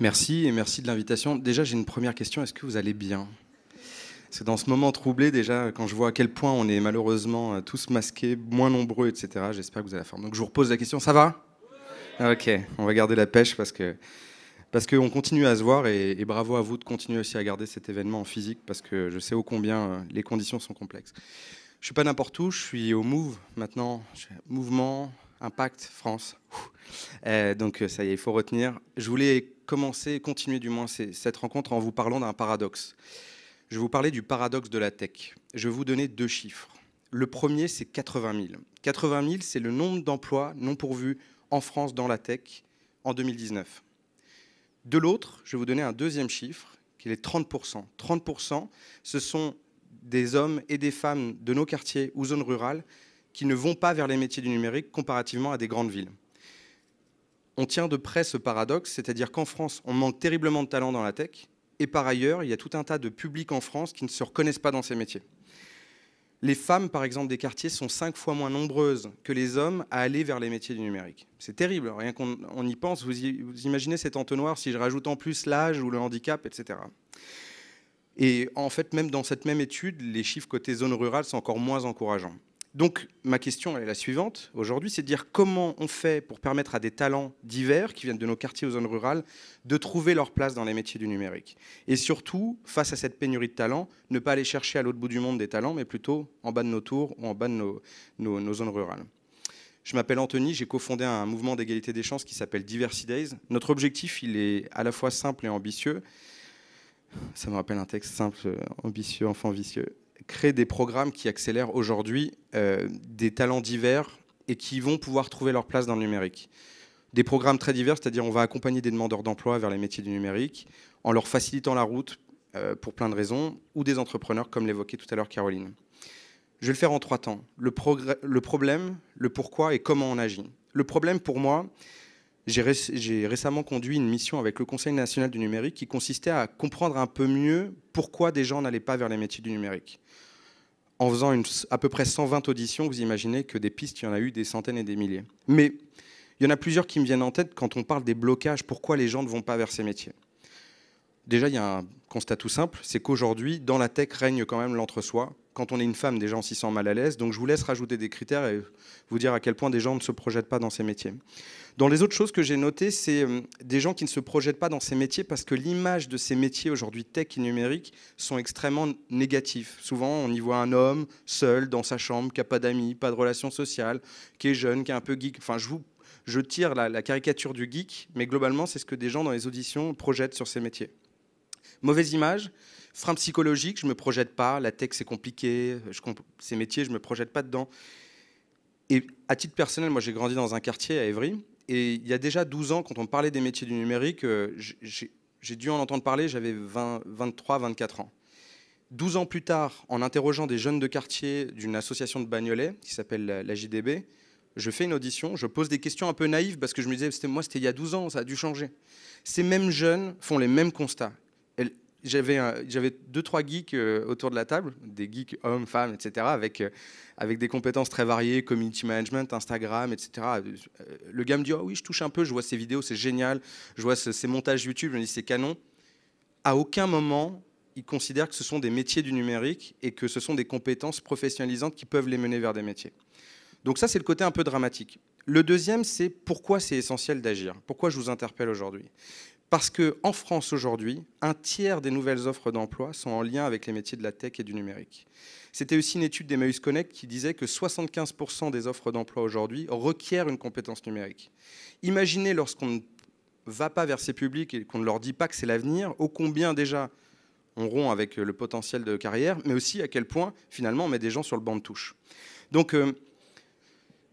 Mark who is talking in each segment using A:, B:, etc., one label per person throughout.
A: Merci et merci de l'invitation. Déjà, j'ai une première question. Est-ce que vous allez bien? C'est dans ce moment troublé, déjà, quand je vois à quel point on est malheureusement tous masqués, moins nombreux, etc. J'espère que vous avez la forme. Donc, je vous repose la question. Ça va? Ok, on va garder la pêche parce qu'on continue à se voir et bravo à vous de continuer aussi à garder cet événement en physique parce que je sais ô combien les conditions sont complexes. Je suis pas n'importe où, je suis au Move maintenant, Mouvement Impact France. Donc ça y est, il faut retenir. Je voulais continuer du moins cette rencontre en vous parlant d'un paradoxe. Je vais vous parler du paradoxe de la tech. Je vais vous donner deux chiffres. Le premier, c'est 80 000. 80 000, c'est le nombre d'emplois non pourvus en France dans la tech en 2019. De l'autre, je vais vous donner un deuxième chiffre, qui est 30%. 30%, ce sont des hommes et des femmes de nos quartiers ou zones rurales qui ne vont pas vers les métiers du numérique comparativement à des grandes villes. On tient de près ce paradoxe, c'est-à-dire qu'en France, on manque terriblement de talent dans la tech, et par ailleurs, il y a tout un tas de publics en France qui ne se reconnaissent pas dans ces métiers. Les femmes, par exemple, des quartiers sont 5 fois moins nombreuses que les hommes à aller vers les métiers du numérique. C'est terrible, rien qu'on y pense. Vous imaginez cet entonnoir si je rajoute en plus l'âge ou le handicap, etc. Et en fait, même dans cette même étude, les chiffres côté zone rurale sont encore moins encourageants. Donc ma question est la suivante aujourd'hui, c'est de dire comment on fait pour permettre à des talents divers qui viennent de nos quartiers aux zones rurales de trouver leur place dans les métiers du numérique. Et surtout, face à cette pénurie de talents, ne pas aller chercher à l'autre bout du monde des talents, mais plutôt en bas de nos tours ou en bas de nos zones rurales. Je m'appelle Anthony, j'ai cofondé un mouvement d'égalité des chances qui s'appelle Diversity Days. Notre objectif, il est à la fois simple et ambitieux. Ça me rappelle un texte simple, ambitieux, enfant vicieux. Créer des programmes qui accélèrent aujourd'hui des talents divers et qui vont pouvoir trouver leur place dans le numérique. Des programmes très divers, c'est-à-dire on va accompagner des demandeurs d'emploi vers les métiers du numérique en leur facilitant la route pour plein de raisons, ou des entrepreneurs, comme l'évoquait tout à l'heure Caroline. Je vais le faire en 3 temps. Le problème, le pourquoi et comment on agit. Le problème, pour moi, j'ai récemment conduit une mission avec le Conseil national du numérique qui consistait à comprendre un peu mieux pourquoi des gens n'allaient pas vers les métiers du numérique. En faisant à peu près 120 auditions, vous imaginez que des pistes, il y en a eu des centaines et des milliers. Mais il y en a plusieurs qui me viennent en tête quand on parle des blocages, pourquoi les gens ne vont pas vers ces métiers. Déjà, il y a un constat tout simple, c'est qu'aujourd'hui, dans la tech, règne quand même l'entre-soi. Quand on est une femme, déjà, on s'y sent mal à l'aise. Donc, je vous laisse rajouter des critères et vous dire à quel point des gens ne se projettent pas dans ces métiers. Dans les autres choses que j'ai notées, c'est des gens qui ne se projettent pas dans ces métiers parce que l'image de ces métiers aujourd'hui tech et numérique sont extrêmement négatifs. Souvent, on y voit un homme seul dans sa chambre, qui n'a pas d'amis, pas de relations sociales, qui est jeune, qui est un peu geek. Enfin, je tire la caricature du geek, mais globalement, c'est ce que des gens dans les auditions projettent sur ces métiers. Mauvaise image, frein psychologique, je ne me projette pas, la tech c'est compliqué, ces métiers, je ne me projette pas dedans. Et à titre personnel, moi j'ai grandi dans un quartier à Évry, et il y a déjà 12 ans, quand on parlait des métiers du numérique, j'ai dû en entendre parler, j'avais 23, 24 ans. 12 ans plus tard, en interrogeant des jeunes de quartier d'une association de Bagnolet, qui s'appelle la JDB, je fais une audition, je pose des questions un peu naïves, parce que je me disais, c'était il y a 12 ans, ça a dû changer. Ces mêmes jeunes font les mêmes constats. J'avais 2-3 geeks autour de la table, des geeks hommes, femmes, etc., avec des compétences très variées, community management, Instagram, etc. Le gars me dit, oh oui, je touche un peu, je vois ces vidéos, c'est génial, je vois ces montages YouTube, je me dis, c'est canon. À aucun moment, ils considèrent que ce sont des métiers du numérique et que ce sont des compétences professionnalisantes qui peuvent les mener vers des métiers. Donc ça, c'est le côté un peu dramatique. Le deuxième, c'est pourquoi c'est essentiel d'agir. Pourquoi je vous interpelle aujourd'hui ? Parce qu'en France aujourd'hui, un tiers des nouvelles offres d'emploi sont en lien avec les métiers de la tech et du numérique. C'était aussi une étude d'Emmaüs Connect qui disait que 75% des offres d'emploi aujourd'hui requièrent une compétence numérique. Imaginez lorsqu'on ne va pas vers ces publics et qu'on ne leur dit pas que c'est l'avenir, ô combien déjà on rompt avec le potentiel de carrière, mais aussi à quel point finalement on met des gens sur le banc de touche. Donc je ne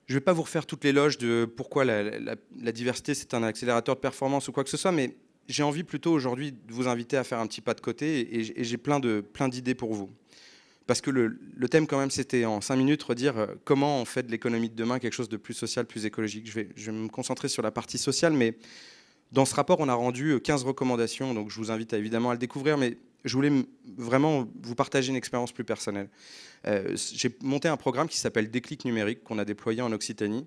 A: vais pas vous refaire toutes les loges de pourquoi la diversité c'est un accélérateur de performance ou quoi que ce soit, mais j'ai envie plutôt aujourd'hui de vous inviter à faire un petit pas de côté et j'ai plein d'idées pour vous. Parce que le thème quand même c'était en 5 minutes redire comment on fait de l'économie de demain quelque chose de plus social, plus écologique. Je vais me concentrer sur la partie sociale, mais dans ce rapport on a rendu 15 recommandations, donc je vous invite évidemment à le découvrir, mais je voulais vraiment vous partager une expérience plus personnelle. J'ai monté un programme qui s'appelle Déclic numérique qu'on a déployé en Occitanie,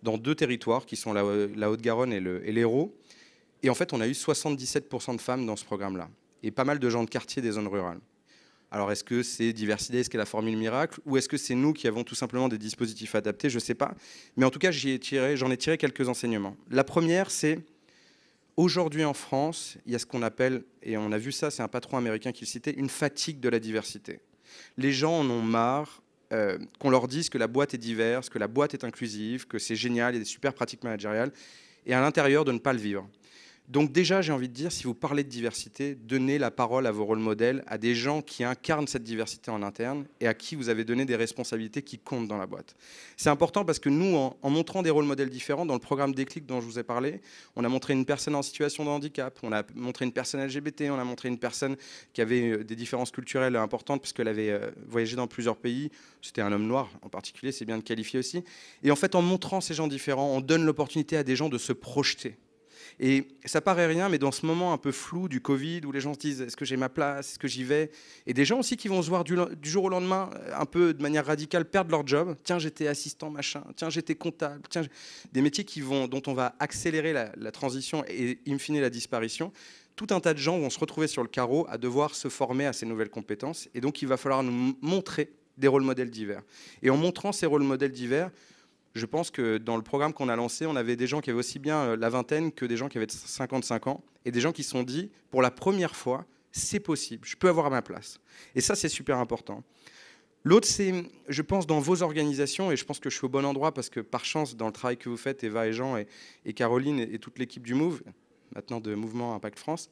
A: dans 2 territoires qui sont la Haute-Garonne et l'Hérault. Et en fait, on a eu 77% de femmes dans ce programme-là. Et pas mal de gens de quartier des zones rurales. Alors, est-ce que c'est diversité, est-ce que c'est la formule miracle, ou est-ce que c'est nous qui avons tout simplement des dispositifs adaptés? Je ne sais pas. Mais en tout cas, j'en ai tiré quelques enseignements. La première, c'est aujourd'hui en France, il y a ce qu'on appelle, et on a vu ça, c'est un patron américain qui le citait, une fatigue de la diversité. Les gens en ont marre qu'on leur dise que la boîte est diverse, que la boîte est inclusive, que c'est génial, il y a des super pratiques managériales, et à l'intérieur de ne pas le vivre. Donc déjà, j'ai envie de dire, si vous parlez de diversité, donnez la parole à vos rôles modèles, à des gens qui incarnent cette diversité en interne et à qui vous avez donné des responsabilités qui comptent dans la boîte. C'est important parce que nous, en montrant des rôles modèles différents, dans le programme Déclic dont je vous ai parlé, on a montré une personne en situation de handicap, on a montré une personne LGBT, on a montré une personne qui avait des différences culturelles importantes puisqu'elle avait voyagé dans plusieurs pays. C'était un homme noir en particulier, c'est bien de qualifier aussi. Et en fait, en montrant ces gens différents, on donne l'opportunité à des gens de se projeter. Et ça paraît rien, mais dans ce moment un peu flou du Covid, où les gens se disent est-ce que j'ai ma place, est-ce que j'y vais, et des gens aussi qui vont se voir du jour au lendemain, un peu de manière radicale, perdre leur job. Tiens, j'étais assistant machin, tiens, j'étais comptable, tiens, des métiers dont on va accélérer la transition et in fine la disparition. Tout un tas de gens vont se retrouver sur le carreau à devoir se former à ces nouvelles compétences, et donc il va falloir nous montrer des rôles modèles divers. Et en montrant ces rôles modèles divers, je pense que dans le programme qu'on a lancé, on avait des gens qui avaient aussi bien la vingtaine que des gens qui avaient 55 ans, et des gens qui se sont dit, pour la première fois, c'est possible, je peux avoir ma place. Et ça, c'est super important. L'autre, c'est, je pense, dans vos organisations, et je pense que je suis au bon endroit, parce que par chance, dans le travail que vous faites, Eva et Jean, et Caroline, et toute l'équipe du Move, maintenant de Mouvement Impact France,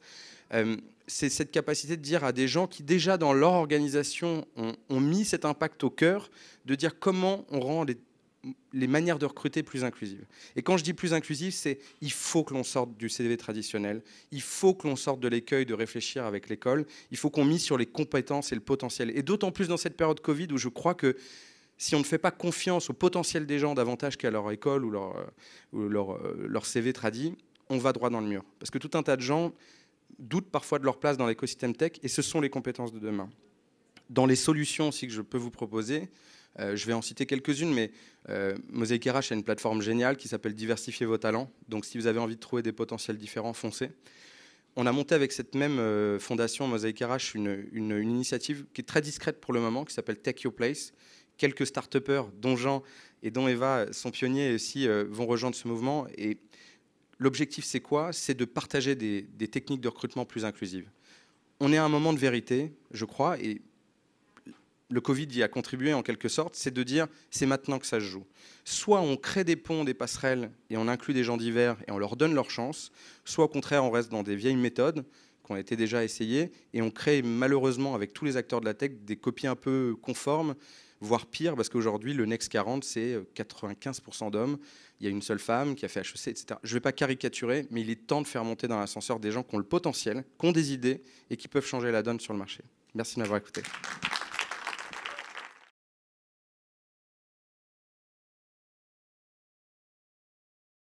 A: c'est cette capacité de dire à des gens qui, déjà dans leur organisation, ont mis cet impact au cœur, de dire comment on rend les manières de recruter plus inclusives. Et quand je dis plus inclusive, c'est il faut que l'on sorte du CV traditionnel, il faut que l'on sorte de l'écueil de réfléchir avec l'école, il faut qu'on mise sur les compétences et le potentiel. Et d'autant plus dans cette période Covid où je crois que si on ne fait pas confiance au potentiel des gens davantage qu'à leur école ou leur CV tradit, on va droit dans le mur. Parce que tout un tas de gens doutent parfois de leur place dans l'écosystème tech et ce sont les compétences de demain. Dans les solutions aussi que je peux vous proposer, je vais en citer quelques-unes, mais Mosaic RH a une plateforme géniale qui s'appelle Diversifier vos talents. Donc si vous avez envie de trouver des potentiels différents, foncez. On a monté avec cette même fondation Mosaic RH une initiative qui est très discrète pour le moment, qui s'appelle Take Your Place. Quelques start-upers, dont Jean et dont Eva, sont pionniers et aussi vont rejoindre ce mouvement. Et l'objectif, c'est quoi? C'est de partager des techniques de recrutement plus inclusives. On est à un moment de vérité, je crois, et le Covid y a contribué en quelque sorte, c'est de dire c'est maintenant que ça se joue. Soit on crée des ponts, des passerelles et on inclut des gens divers et on leur donne leur chance, soit au contraire on reste dans des vieilles méthodes qui ont été déjà essayées et on crée malheureusement avec tous les acteurs de la tech des copies un peu conformes, voire pire, parce qu'aujourd'hui le Next 40 c'est 95% d'hommes, il y a une seule femme qui a fait HEC, etc. Je ne vais pas caricaturer, mais il est temps de faire monter dans l'ascenseur des gens qui ont le potentiel, qui ont des idées et qui peuvent changer la donne sur le marché. Merci de m'avoir écouté.